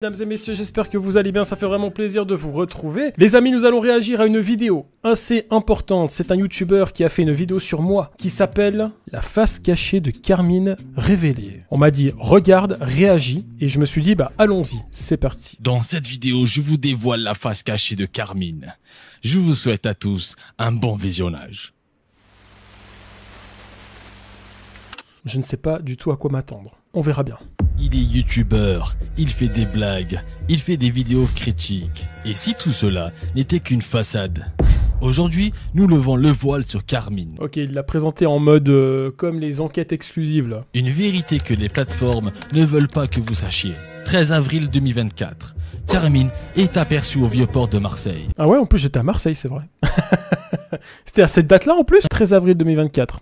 Mesdames et messieurs, j'espère que vous allez bien, ça fait vraiment plaisir de vous retrouver. Les amis, nous allons réagir à une vidéo assez importante. C'est un youtubeur qui a fait une vidéo sur moi qui s'appelle « La face cachée de Carmine révélée ». On m'a dit « Regarde, réagis » et je me suis dit « Bah allons-y, c'est parti ». Dans cette vidéo, je vous dévoile la face cachée de Carmine. Je vous souhaite à tous un bon visionnage. Je ne sais pas du tout à quoi m'attendre. On verra bien. Il est youtubeur, il fait des blagues, il fait des vidéos critiques. Et si tout cela n'était qu'une façade? Aujourd'hui, nous levons le voile sur Carmine. Ok, il l'a présenté en mode comme les enquêtes exclusives là. Une vérité que les plateformes ne veulent pas que vous sachiez. 13 avril 2024. Carmine est aperçu au Vieux-Port de Marseille. Ah ouais, en plus j'étais à Marseille, c'est vrai. C'était à cette date-là en plus 13 avril 2024.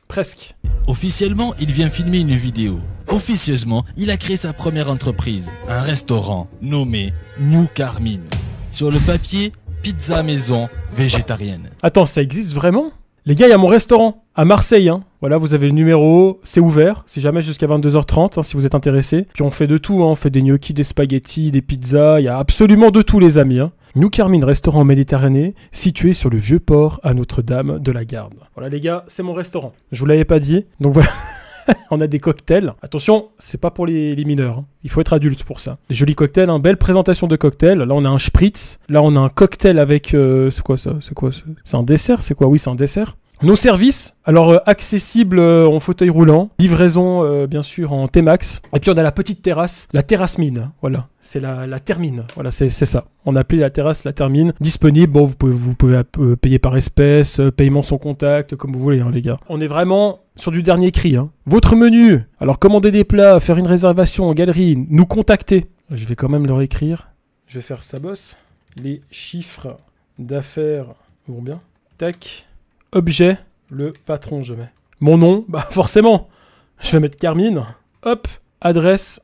Presque. Officiellement, il vient filmer une vidéo. Officieusement, il a créé sa première entreprise, un restaurant nommé New Carmine. Sur le papier, pizza maison végétarienne. Attends, ça existe vraiment? Les gars, il y a mon restaurant à Marseille. Hein. Voilà, vous avez le numéro, c'est ouvert, si jamais jusqu'à 22h30, hein, si vous êtes intéressés. Puis on fait de tout, hein. On fait des gnocchis, des spaghettis, des pizzas, il y a absolument de tout les amis. Hein. New Carmine, restaurant en Méditerranée, situé sur le Vieux-Port à Notre-Dame de la Garde. Voilà les gars, c'est mon restaurant. Je vous l'avais pas dit, donc voilà. On a des cocktails. Attention, c'est pas pour les mineurs. Hein. Il faut être adulte pour ça. Des jolis cocktails, hein. Belle présentation de cocktails. Là, on a un spritz. Là, on a un cocktail avec... c'est quoi ça? C'est un dessert? C'est quoi? Oui, c'est un dessert. Nos services, alors accessibles en fauteuil roulant, livraison bien sûr en T-Max, et puis on a la petite terrasse, la terrasse mine, voilà, c'est la termine, voilà, c'est ça. On appelait la terrasse la termine, disponible, bon vous pouvez payer par espèce, paiement sans contact, comme vous voulez hein, les gars. On est vraiment sur du dernier cri. Hein. Votre menu, alors commander des plats, faire une réservation en galerie, nous contacter. Je vais quand même leur écrire, je vais faire ça bosse, les chiffres d'affaires vont bien, tac. Objet, le patron, je mets. Mon nom, bah forcément, je vais mettre Carmine. Hop, adresse.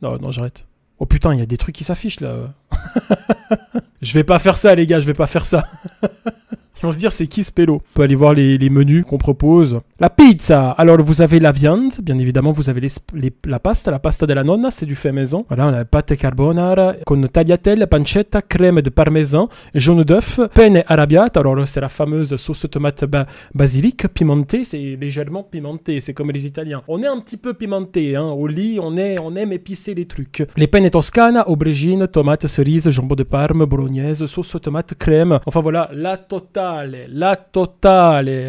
Non, j'arrête. Oh putain, il y a des trucs qui s'affichent là. Je vais pas faire ça, les gars, je vais pas faire ça. Ils vont se dire, c'est qui ce pélo? On peut aller voir les menus qu'on propose. La pizza. Alors, vous avez la viande. Bien évidemment, vous avez la pasta della nonna, c'est du fait maison. Voilà, on a pâte carbonara, con tagliatelle, pancetta, crème de parmesan, jaune d'œuf, penne arrabbiata. Alors, c'est la fameuse sauce tomate basilic, pimentée. C'est légèrement pimenté. C'est comme les Italiens. On est un petit peu pimenté, hein. Au lit, on aime épicer les trucs. Les penne toscana, aubergine, tomate, cerise, jambon de Parme, bolognaise, sauce tomate, crème. Enfin, voilà, la totale,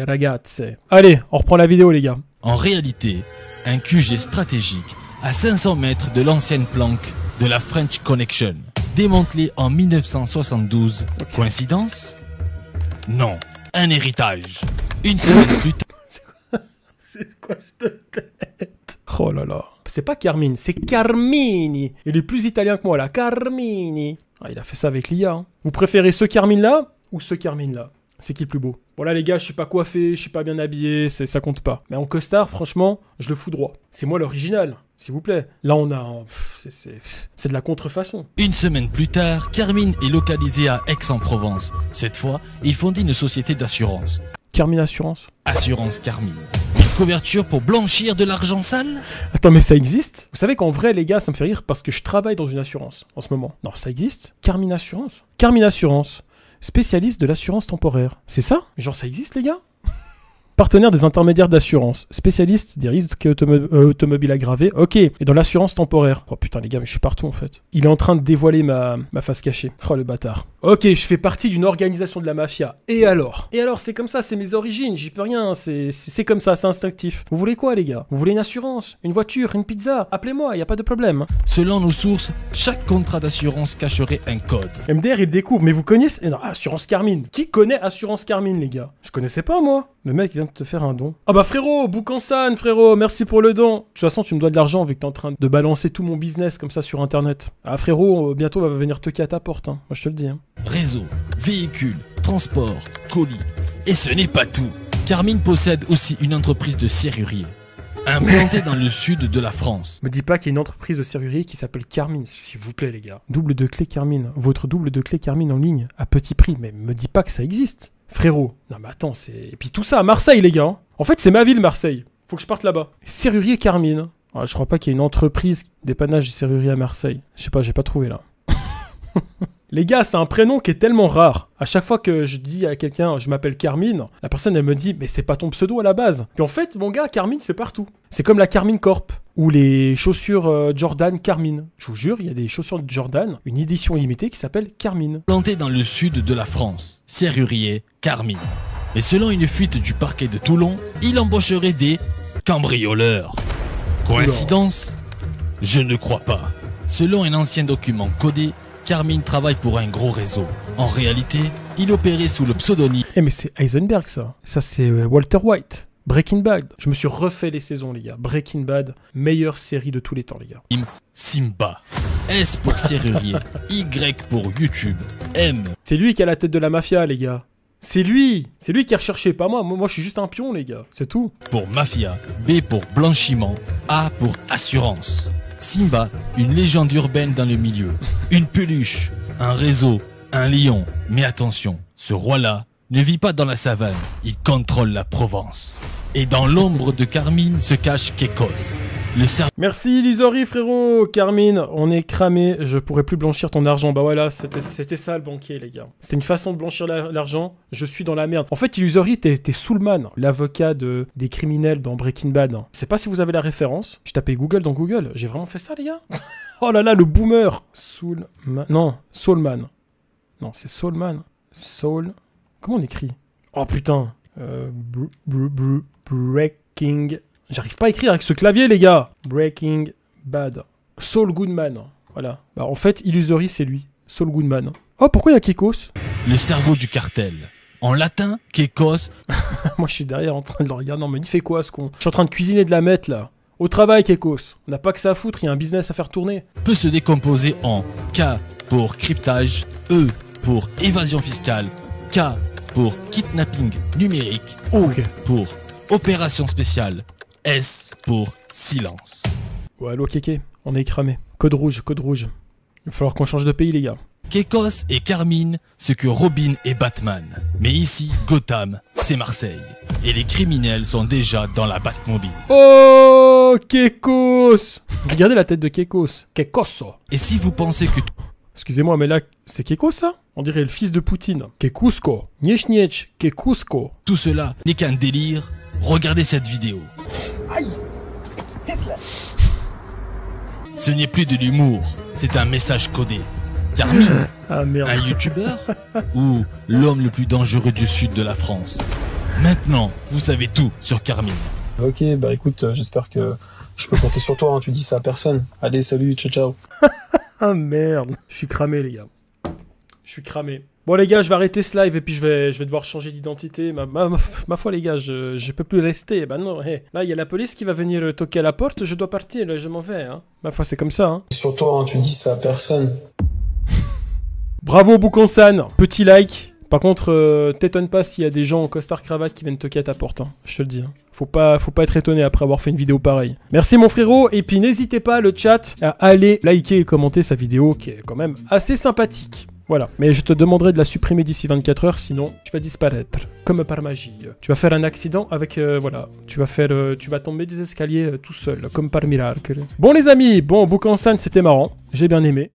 ragazze. Allez, on reprend la vidéo, les gars. En réalité, un QG stratégique à 500 mètres de l'ancienne planque de la French Connection, démantelée en 1972. Okay. Coïncidence? Non, un héritage. Une semaine plus tard... C'est quoi cette tête? Oh là là. C'est pas Carmine, c'est Carmini. Il est plus italien que moi, là. Carmini. Ah, il a fait ça avec l'IA. Hein. Vous préférez ce Carmine-là ou ce Carmine-là? C'est qui le plus beau? Voilà les gars, je suis pas coiffé, je suis pas bien habillé, ça compte pas. Mais en costard, franchement, je le fous droit. C'est moi l'original, s'il vous plaît. Là on a... C'est de la contrefaçon. Une semaine plus tard, Carmine est localisé à Aix-en-Provence. Cette fois, il fondit une société d'assurance. Carmine Assurance. Assurance Carmine. Une couverture pour blanchir de l'argent sale? Attends, mais ça existe? Vous savez qu'en vrai, les gars, ça me fait rire parce que je travaille dans une assurance en ce moment. Non, ça existe? Carmine Assurance. Carmine Assurance. Spécialiste de l'assurance temporaire. C'est ça? Genre ça existe les gars? Partenaire des intermédiaires d'assurance. Spécialiste des risques automobiles aggravés. Ok. Et dans l'assurance temporaire. Oh putain les gars, mais je suis partout en fait. Il est en train de dévoiler ma face cachée. Oh le bâtard. Ok, je fais partie d'une organisation de la mafia. Et alors? Et alors c'est comme ça, c'est mes origines, j'y peux rien. C'est comme ça, c'est instinctif. Vous voulez quoi les gars? Vous voulez une assurance? Une voiture? Une pizza? Appelez-moi, y a pas de problème. Selon nos sources, chaque contrat d'assurance cacherait un code. MDR il découvre, mais vous connaissez... Non, Assurance Carmine. Qui connaît Assurance Carmine les gars? Je connaissais pas moi. Le mec vient de te faire un don. Ah bah frérot, Boucansan, frérot, merci pour le don. De toute façon, tu me dois de l'argent vu que t'es en train de balancer tout mon business comme ça sur internet. Ah frérot, bientôt on va venir toquer à ta porte, hein. Moi je te le dis. Hein. Réseau, véhicule, transport, colis. Et ce n'est pas tout. Carmine possède aussi une entreprise de serrurier, implantée dans le sud de la France. Me dis pas qu'il y a une entreprise de serrurier qui s'appelle Carmine, s'il vous plaît les gars. Double de clé Carmine, votre double de clé Carmine en ligne, à petit prix, mais me dis pas que ça existe. Frérot, non mais attends, c'est... Et puis tout ça à Marseille les gars. En fait c'est ma ville Marseille, faut que je parte là-bas. Serrurier Carmine, Alors, je crois pas qu'il y ait une entreprise dépannage et serrurerie à Marseille. Je sais pas, j'ai pas trouvé là. Les gars, c'est un prénom qui est tellement rare. À chaque fois que je dis à quelqu'un, je m'appelle Carmine, la personne, elle me dit, mais c'est pas ton pseudo à la base. Puis en fait, mon gars, Carmine, c'est partout. C'est comme la Carmine Corp ou les chaussures Jordan Carmine. Je vous jure, il y a des chaussures de Jordan, une édition limitée qui s'appelle Carmine. Planté dans le sud de la France, serrurier Carmine. Et selon une fuite du parquet de Toulon, il embaucherait des cambrioleurs. Coïncidence? Je ne crois pas. Selon un ancien document codé, Carmine travaille pour un gros réseau. En réalité, il opérait sous le pseudonyme. Eh mais c'est Heisenberg ça. Ça c'est Walter White. Breaking Bad. Je me suis refait les saisons les gars. Breaking Bad, meilleure série de tous les temps les gars. Simba. S pour serrurier. Y pour YouTube. M. C'est lui qui a la tête de la mafia les gars. C'est lui qui est recherché, pas moi. Moi je suis juste un pion les gars. C'est tout. Pour mafia. B pour blanchiment. A pour assurance. Simba, une légende urbaine dans le milieu. Une peluche, un réseau, un lion. Mais attention, ce roi-là ne vit pas dans la savane, il contrôle la Provence. Et dans l'ombre de Carmine se cache Kekos. Merci Lisori frérot. Carmine, on est cramé, je pourrais plus blanchir ton argent. Bah voilà, c'était ça le banquier les gars. C'était une façon de blanchir l'argent, je suis dans la merde. En fait Illusory, t'es Soulman, l'avocat des criminels dans Breaking Bad. Je sais pas si vous avez la référence, je tapais Google dans Google, j'ai vraiment fait ça les gars. Oh là là, le boomer. Soulman, non, Soulman. Non, c'est Soulman. Soul... Comment on écrit? Oh putain. Breaking... J'arrive pas à écrire avec ce clavier, les gars. Breaking Bad. Saul Goodman. Voilà. Bah, en fait, Illusory, c'est lui. Saul Goodman. Oh, pourquoi il y a Kekos? Le cerveau du cartel. En latin, Kekos. Moi, je suis derrière en train de le regarder. Non, mais il fait quoi, ce con? Je suis en train de cuisiner de la mettre, là. Au travail, Kekos. On n'a pas que ça à foutre, il y a un business à faire tourner. Peut se décomposer en K pour cryptage, E pour évasion fiscale, K pour kidnapping numérique, O pour opération spéciale, S pour silence. Ouais, allo Kéké, on est cramé. Code rouge, code rouge. Il va falloir qu'on change de pays, les gars. Kekos et Carmine, ce que Robin et Batman. Mais ici, Gotham, c'est Marseille. Et les criminels sont déjà dans la Batmobile. Oh, Kekos! Regardez la tête de Kekos. Kekoso. Et si vous pensez que... Excusez-moi, mais là, c'est Kekos, ça? On dirait le fils de Poutine. Kekusko. Niech niech. Kekusko. Tout cela n'est qu'un délire. Regardez cette vidéo. Aïe! Hitler! Ce n'est plus de l'humour, c'est un message codé. Carmine, ah, merde. un youtubeur ou l'homme le plus dangereux du sud de la France? Maintenant, vous savez tout sur Carmine. Ok, bah écoute, j'espère que je peux compter sur toi, hein, tu dis ça à personne. Allez, salut, ciao ciao. Ah merde, je suis cramé les gars. Je suis cramé. Bon les gars, je vais arrêter ce live et puis je vais devoir changer d'identité. Ma foi les gars, je peux plus rester. Bah non, hey. Là il y a la police qui va venir toquer à la porte, je dois partir, là, je m'en vais. Hein. Ma foi c'est comme ça. Hein. Sur toi, hein, tu dis ça à personne. Bravo Boukonsan, petit like. Par contre, t'étonne pas s'il y a des gens en costard cravate qui viennent toquer à ta porte, hein. Je te le dis. Hein. Faut pas être étonné après avoir fait une vidéo pareille. Merci mon frérot, et puis n'hésitez pas le chat à aller liker et commenter sa vidéo qui est quand même assez sympathique. Voilà, mais je te demanderai de la supprimer d'ici 24 heures, sinon tu vas disparaître, comme par magie. Tu vas faire un accident avec, voilà, tu vas tomber des escaliers tout seul, comme par miracle. Bon les amis, bon Boukansan c'était marrant, j'ai bien aimé.